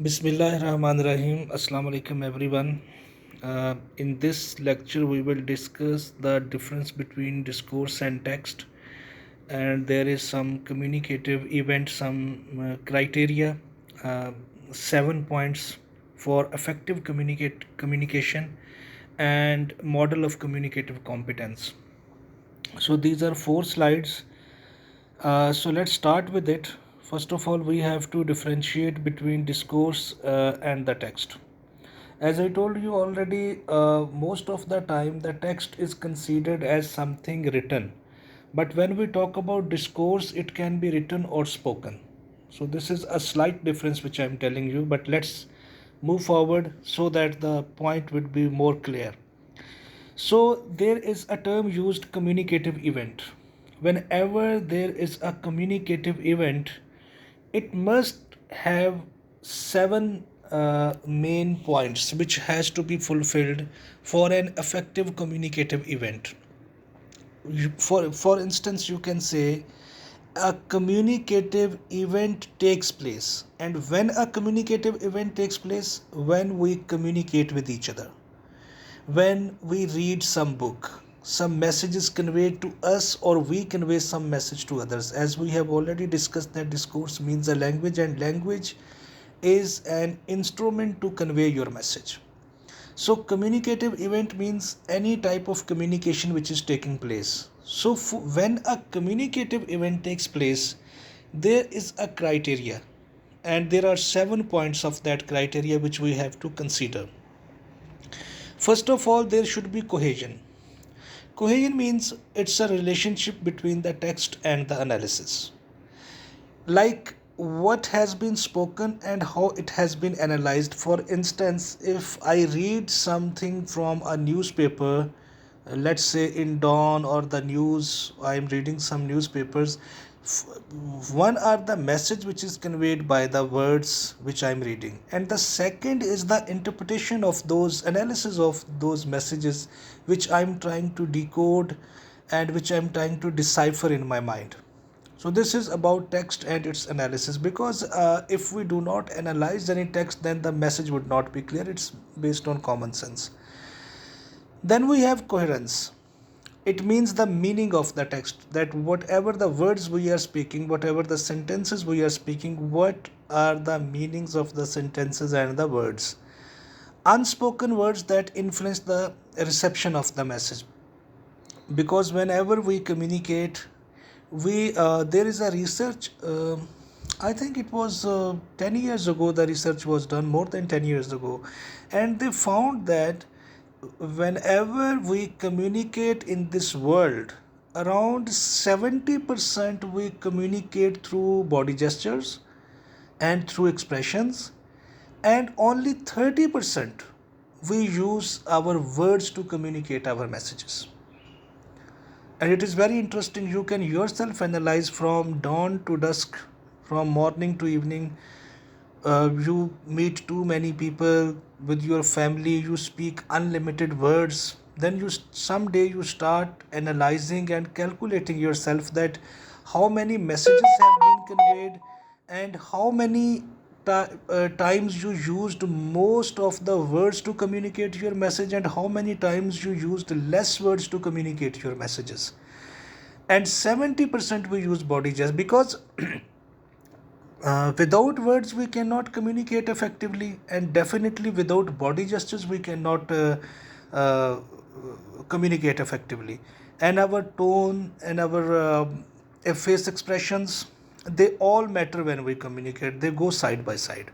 Bismillahirrahmanirrahim. Assalamu alaikum, everyone. In this lecture, we will discuss the difference between discourse and text, and there is some communicative event, some criteria, uh, 7 points for effective communication, and model of communicative competence. So these are 4 slides. So let's start with it. First of all, we have to differentiate between discourse and the text. As I told you already, most of the time the text is considered as something written. But when we talk about discourse, it can be written or spoken. So this is a slight difference which I am telling you, but let's move forward so that the point would be more clear. So there is a term used, communicative event. Whenever there is a communicative event, it must have 7 main points which has to be fulfilled for an effective communicative event. For instance, you can say a communicative event takes place, and when a communicative event takes place, when we communicate with each other, when we read some book, some message is conveyed to us, or we convey some message to others. As we have already discussed, that discourse means a language, and language is an instrument to convey your message. So communicative event means any type of communication which is taking place. So when a communicative event takes place, there is a criteria, and there are 7 points of that criteria which we have to consider. First of all, there should be cohesion. Cohesion means it's a relationship between the text and the analysis. Like what has been spoken and how it has been analyzed. For instance, if I read something from a newspaper, let's say in Dawn or the news, I am reading some newspapers. One are the message which is conveyed by the words which I am reading, and the second is the interpretation of those, analysis of those messages which I am trying to decode and which I am trying to decipher in my mind. So this is about text and its analysis, because if we do not analyze any text, then the message would not be clear. It's based on common sense. Then we have coherence. It means the meaning of the text, that whatever the words we are speaking, whatever the sentences we are speaking, what are the meanings of the sentences and the words. Unspoken words that influence the reception of the message. Because whenever we communicate, we there is a research, I think it was 10 years ago, the research was done, more than 10 years ago, and they found that whenever we communicate in this world, around 70% we communicate through body gestures and through expressions, and only 30% we use our words to communicate our messages. And it is very interesting. You can yourself analyze from dawn to dusk, from morning to evening. You meet too many people with your family, you speak unlimited words, then you someday you start analyzing and calculating yourself that how many messages have been conveyed, and how many times you used most of the words to communicate your message, and how many times you used less words to communicate your messages. And 70% we use body gestures, because without words we cannot communicate effectively, and definitely without body gestures we cannot uh, communicate effectively. And our tone and our face expressions, they all matter when we communicate, they go side by side.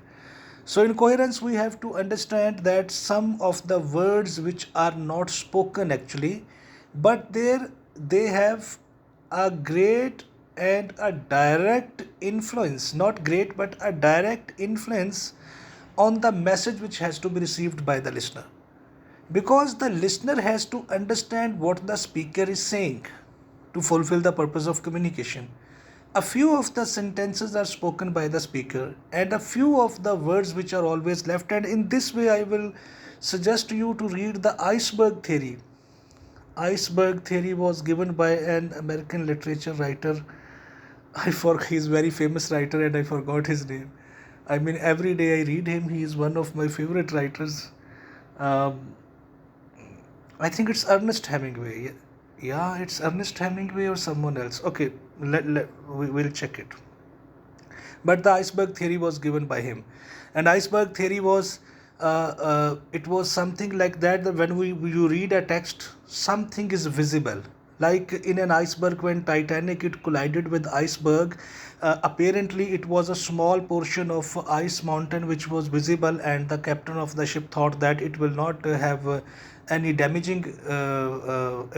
So in coherence, we have to understand that some of the words which are not spoken actually, but they have a great and a direct influence, not great, but a direct influence on the message which has to be received by the listener. Because the listener has to understand what the speaker is saying to fulfill the purpose of communication. A few of the sentences are spoken by the speaker, and a few of the words which are always left. And in this way, I will suggest you to read the iceberg theory. Iceberg theory was given by an American literature writer. I forgot, he's very famous writer and I forgot his name. I mean, every day I read him. He is one of my favorite writers. um, I think it's Ernest Hemingway. Yeah, it's Ernest Hemingway or someone else. Okay, we'll check it. But the iceberg theory was given by him, and iceberg theory was it was something like that when you read a text, something is visible. Like in an iceberg, when Titanic it collided with iceberg, apparently it was a small portion of ice mountain which was visible, and the captain of the ship thought that it will not have any damaging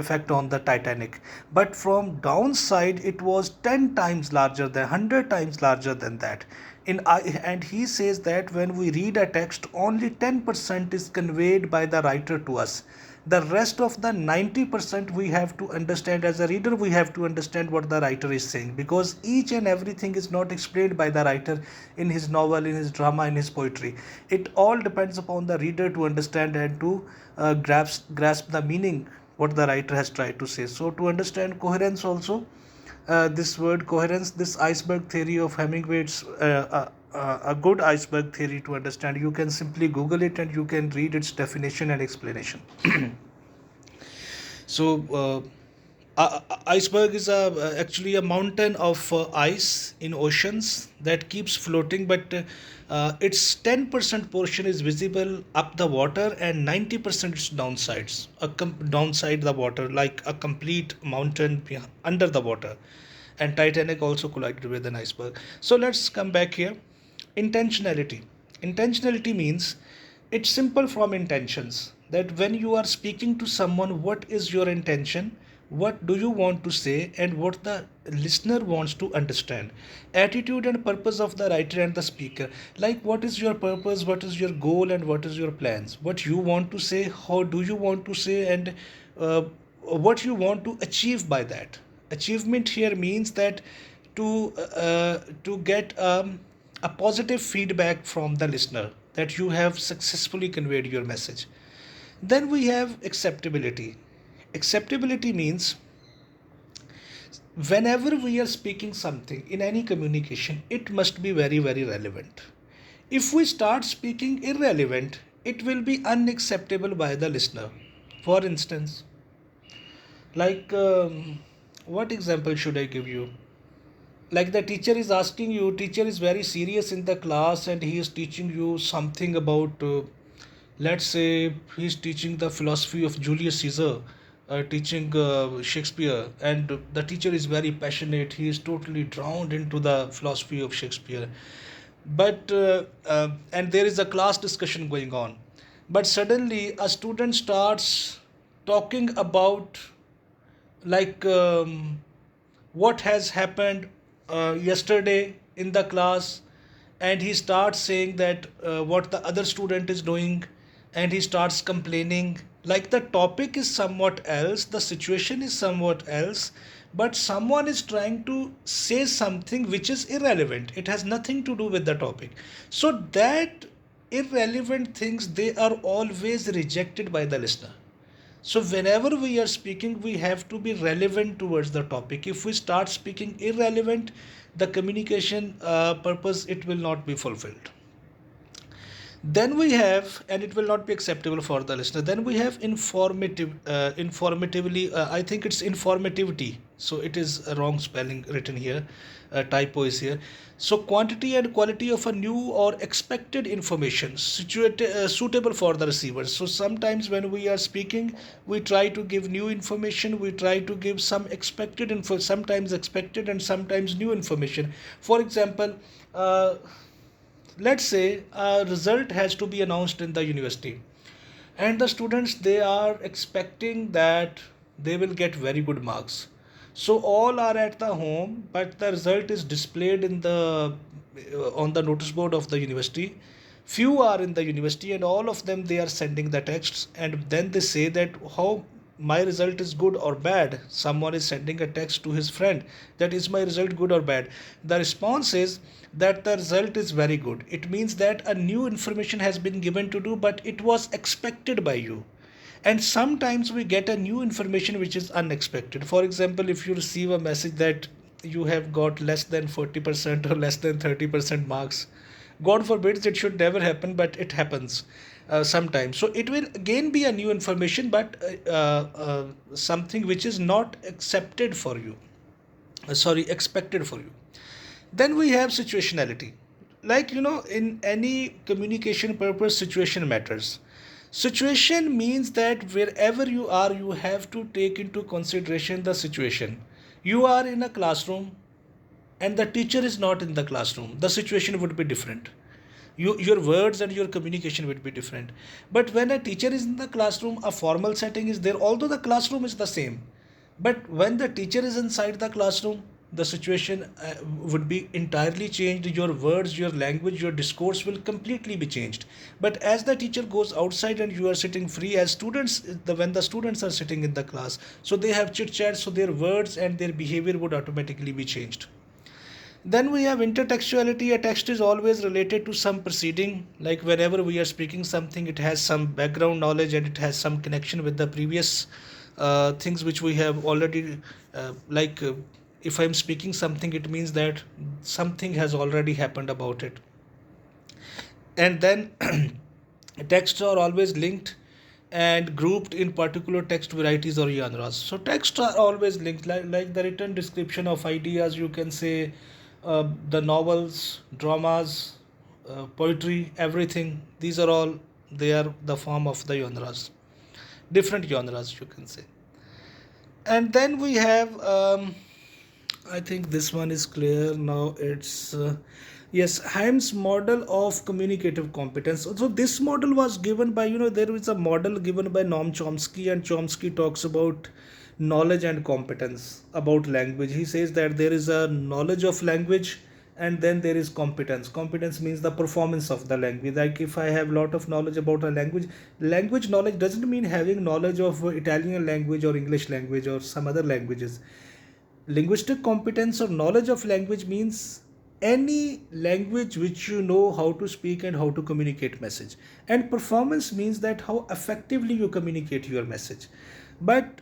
effect on the Titanic. But from downside, it was 10 times larger than 100 times larger than that. And he says that when we read a text, only 10% is conveyed by the writer to us. The rest of the 90% we have to understand as a reader, we have to understand what the writer is saying, because each and everything is not explained by the writer in his novel, in his drama, in his poetry. It all depends upon the reader to understand and to grasp the meaning what the writer has tried to say. So to understand coherence also, this word coherence, this iceberg theory of Hemingway, it's a good iceberg theory to understand. You can simply Google it and you can read its definition and explanation. So, iceberg is actually a mountain of ice in oceans that keeps floating, but its 10% portion is visible up the water and 90% is downsides, downside the water, like a complete mountain under the water. And Titanic also collided with an iceberg. So let's come back here. Intentionality. Intentionality means it's simple from intentions, that when you are speaking to someone, what is your intention? What do you want to say, and what the listener wants to understand? Attitude and purpose of the writer and the speaker. Like, what is your purpose, what is your goal, and what is your plans? What you want to say, how do you want to say, and what you want to achieve by that. Achievement here means that to get a positive feedback from the listener that you have successfully conveyed your message. Then we have acceptability. Acceptability means whenever we are speaking something in any communication, it must be very, very relevant. If we start speaking irrelevant, it will be unacceptable by the listener. For instance, like what example should I give you? Like the teacher is asking you, teacher is very serious in the class and he is teaching you something about let's say he's teaching the philosophy of Julius Caesar, teaching Shakespeare, and the teacher is very passionate, he is totally drowned into the philosophy of Shakespeare. But and there is a class discussion going on, but suddenly a student starts talking about like what has happened yesterday in the class, and he starts saying that what the other student is doing, and he starts complaining, like the topic is somewhat else, the situation is somewhat else, but someone is trying to say something which is irrelevant, it has nothing to do with the topic. So that irrelevant things, they are always rejected by the listener. So whenever we are speaking, we have to be relevant towards the topic. If we start speaking irrelevant, the communication purpose, it will not be fulfilled. Then we have, and it will not be acceptable for the listener. Then we have informatively. I think it's informativity. So it is a wrong spelling written here. Typo is here. So quantity and quality of a new or expected information suitable for the receiver. So sometimes when we are speaking, we try to give new information. We try to give some expected info, sometimes expected and sometimes new information. For example, let's say a result has to be announced in the university, and the students, they are expecting that they will get very good marks. So all are at the home, but the result is displayed in the on the notice board of the university. Few are in the university, and all of them, they are sending the texts, and then they say that how my result is good or bad. Someone is sending a text to his friend, that is my result good or bad. The response is that the result is very good. It means that a new information has been given to do, but it was expected by you. And sometimes we get a new information which is unexpected. For example, if you receive a message that you have got less than 40% or less than 30% marks, God forbids, it should never happen, but it happens sometimes. So it will again be a new information, but something which is not accepted for you. Expected for you. Then we have situationality. Like, in any communication purpose, situation matters. Situation means that wherever you are, you have to take into consideration the situation. You are in a classroom and the teacher is not in the classroom. The situation would be different. Your words and your communication would be different. But when a teacher is in the classroom, a formal setting is there, although the classroom is the same. But when the teacher is inside the classroom, the situation would be entirely changed. Your words, your language, your discourse will completely be changed. But as the teacher goes outside and you are sitting free, as students, when the students are sitting in the class, so they have chit chat, so their words and their behavior would automatically be changed. Then we have intertextuality. A text is always related to some proceeding. Like whenever we are speaking something, it has some background knowledge and it has some connection with the previous things which we have already. If I'm speaking something, it means that something has already happened about it. And then texts are always linked and grouped in particular text varieties or genres. So texts are always linked, like the written description of ideas, you can say, the novels, dramas, poetry, everything. These are all, they are the form of the genres, different genres, you can say. And then we have, I think this one is clear now. It's yes, Haim's model of communicative competence. So this model was given by, there is a model given by Noam Chomsky, and Chomsky talks about knowledge and competence about language. He says that there is a knowledge of language and then there is competence. Competence means the performance of the language. Like if I have a lot of knowledge about a language knowledge doesn't mean having knowledge of Italian language or English language or some other languages. Linguistic competence or knowledge of language means any language which you know how to speak and how to communicate message. And performance means that how effectively you communicate your message. But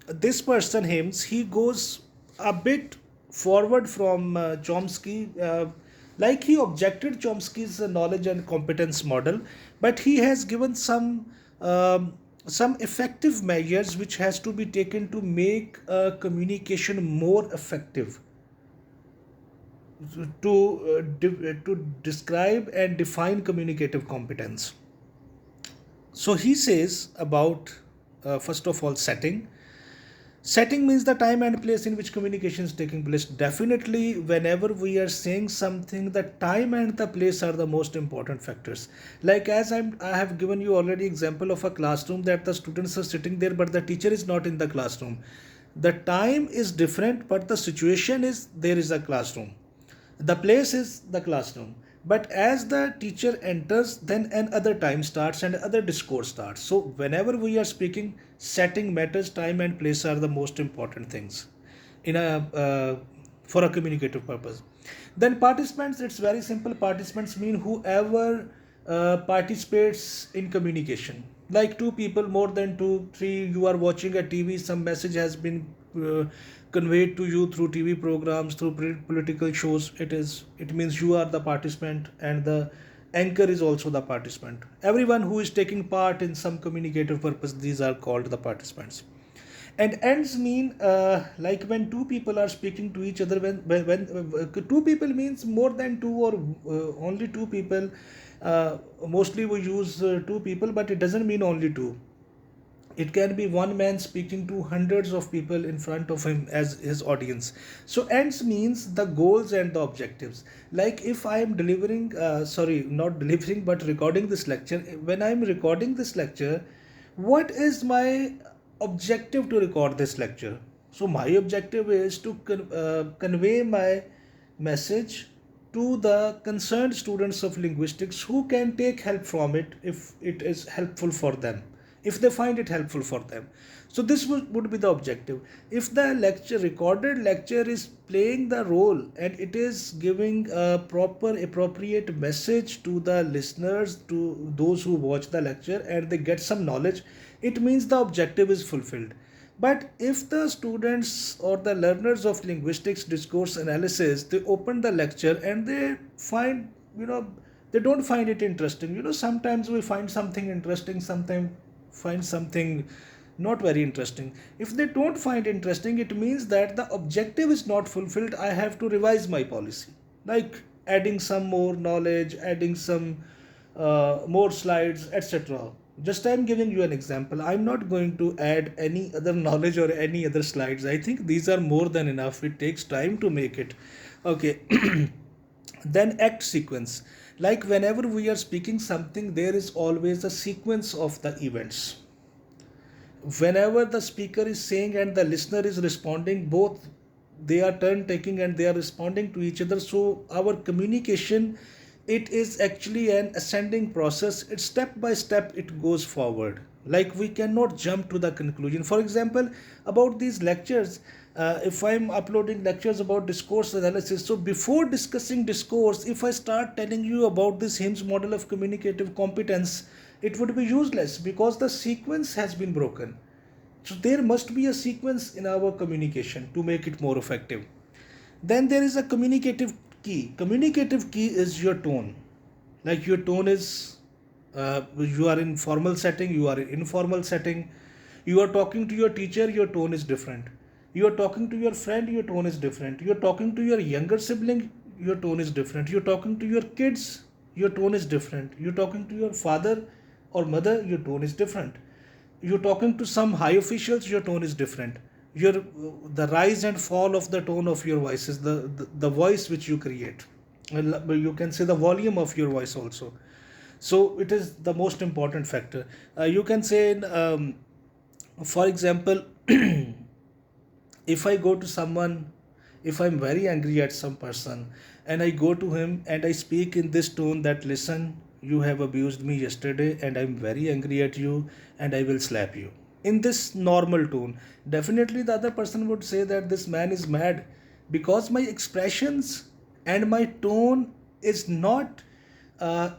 this person, Hims, he goes a bit forward from Chomsky. Like he objected Chomsky's knowledge and competence model, but he has given some effective measures which has to be taken to make communication more effective, to describe and define communicative competence. So he says about first of all, setting means the time and place in which communication is taking place. Definitely, whenever we are saying something, the time and the place are the most important factors. Like as I have given you already example of a classroom, that the students are sitting there, but the teacher is not in the classroom. The time is different, but the situation is there is a classroom. The place is the classroom. But as the teacher enters, then another time starts and other discourse starts. So whenever we are speaking, setting matters. Time and place are the most important things in a for a communicative purpose. Then participants, it's very simple. Participants mean whoever participates in communication. Like two people, more than two, three. You are watching a TV. Some message has been conveyed to you through TV programs, through political shows. It means you are the participant, and the anchor is also the participant. Everyone who is taking part in some communicative purpose, these are called the participants. And ends mean like when two people are speaking to each other. When two people means more than two, or only two people. Mostly we use two people, but it doesn't mean only two. It can be one man speaking to hundreds of people in front of him as his audience. So ends means the goals and the objectives. Like if I am delivering sorry, not delivering, but recording this lecture. When I am recording this lecture, what is my objective to record this lecture? So my objective is to convey my message to the concerned students of linguistics, who can take help from it if it is helpful for them, if they find it helpful for them. So this would be the objective. If the recorded lecture is playing the role and it is giving a proper appropriate message to the listeners, to those who watch the lecture, and they get some knowledge, it means the objective is fulfilled. But if the students or the learners of linguistics discourse analysis, they open the lecture and they find you know, they don't find it interesting. Sometimes we find something interesting, sometimes find something not very interesting. If they don't find interesting, it means that the objective is not fulfilled. I have to revise my policy, like adding some more knowledge, adding some more slides, etc. Just I'm giving you an example. I'm not going to add any other knowledge or any other slides. I think these are more than enough. It takes time to make it. Okay. Then act sequence. Like whenever we are speaking something, there is always a sequence of the events. Whenever the speaker is saying and the listener is responding, both they are turn taking and they are responding to each other. So our communication, it is actually an ascending process. It's step by step it goes forward. Like we cannot jump to the conclusion. For example, about these lectures, if I'm uploading lectures about discourse analysis, so before discussing discourse, if I start telling you about this Hims model of communicative competence, it would be useless because the sequence has been broken. So there must be a sequence in our communication to make it more effective. Then there is a communicative key. Communicative key is your tone. Like your tone is, you are in formal setting, you are in informal setting. You are talking to your teacher, your tone is different. You are talking to your friend, your tone is different. You are talking to your younger sibling, your tone is different. You are talking to your kids, your tone is different. You are talking to your father or mother, your tone is different. You're talking to some high officials, your tone is different. Your The rise and fall of the tone of your voice is the voice which you create. You can say the volume of your voice also. So it is the most important factor. You can say, for example, if I go to someone, if I'm very angry at some person, and I go to him and I speak in this tone that, listen, you have abused me yesterday and I'm very angry at you and I will slap you. In this normal tone, definitely the other person would say that this man is mad, because my expressions and my tone is not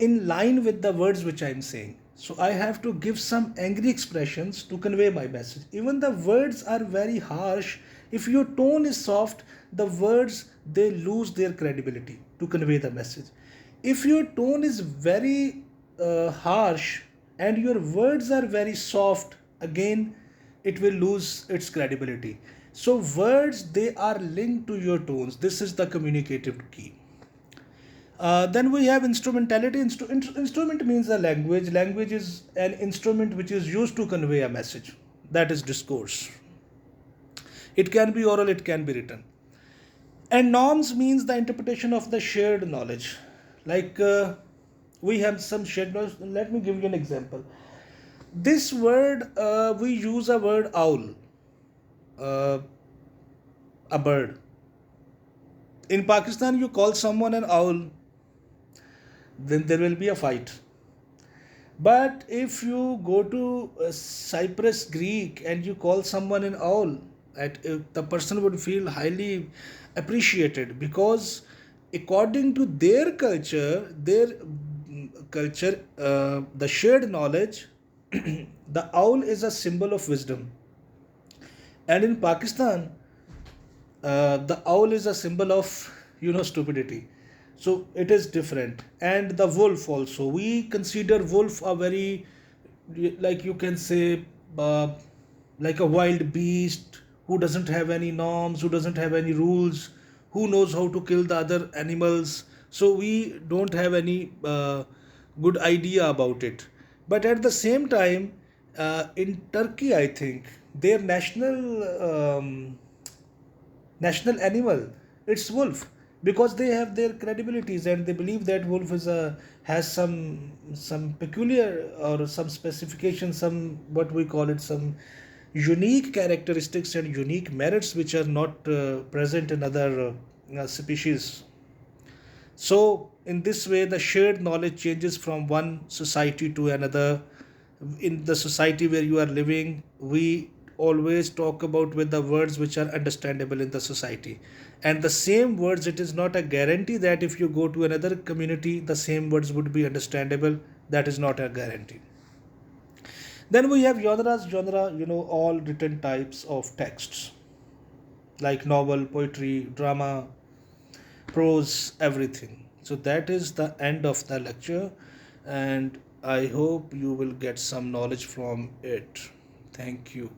in line with the words which I'm saying. So I have to give some angry expressions to convey my message. Even the words are very harsh. If your tone is soft, the words, they lose their credibility to convey the message. If your tone is very harsh and your words are very soft, again it will lose its credibility. So words, they are linked to your tones. This is the communicative key. Then we have instrumentality. Instrument means a language. Language is an instrument which is used to convey a message. That is discourse. It can be oral, it can be written. And norms means the interpretation of the shared knowledge. Like we have some shared knowledge. Let me give you an example. This word, we use a word owl, uh, a bird. In Pakistan, you call someone an owl, then there will be a fight. But if you go to Cyprus, Greek, and you call someone an owl, the person would feel highly appreciated, because according to their culture, the shared knowledge, the owl is a symbol of wisdom. And in Pakistan, the owl is a symbol of, stupidity. So it is different. And the wolf also, we consider wolf a very, like you can say, uh, like a wild beast who doesn't have any norms, who doesn't have any rules, who knows how to kill the other animals. So we don't have any good idea about it. But at the same time, in Turkey, I think their national animal, it's wolf, because they have their credibilities and they believe that wolf has some peculiar or some specification, some, what we call it, some unique characteristics and unique merits which are not present in other species. So, in this way, the shared knowledge changes from one society to another. In the society where you are living, we always talk about with the words which are understandable in the society. And the same words, it is not a guarantee that if you go to another community, the same words would be understandable. That is not a guarantee. Then we have genre, all written types of texts, like novel, poetry, drama, prose, everything. So that is the end of the lecture, and I hope you will get some knowledge from it. Thank you.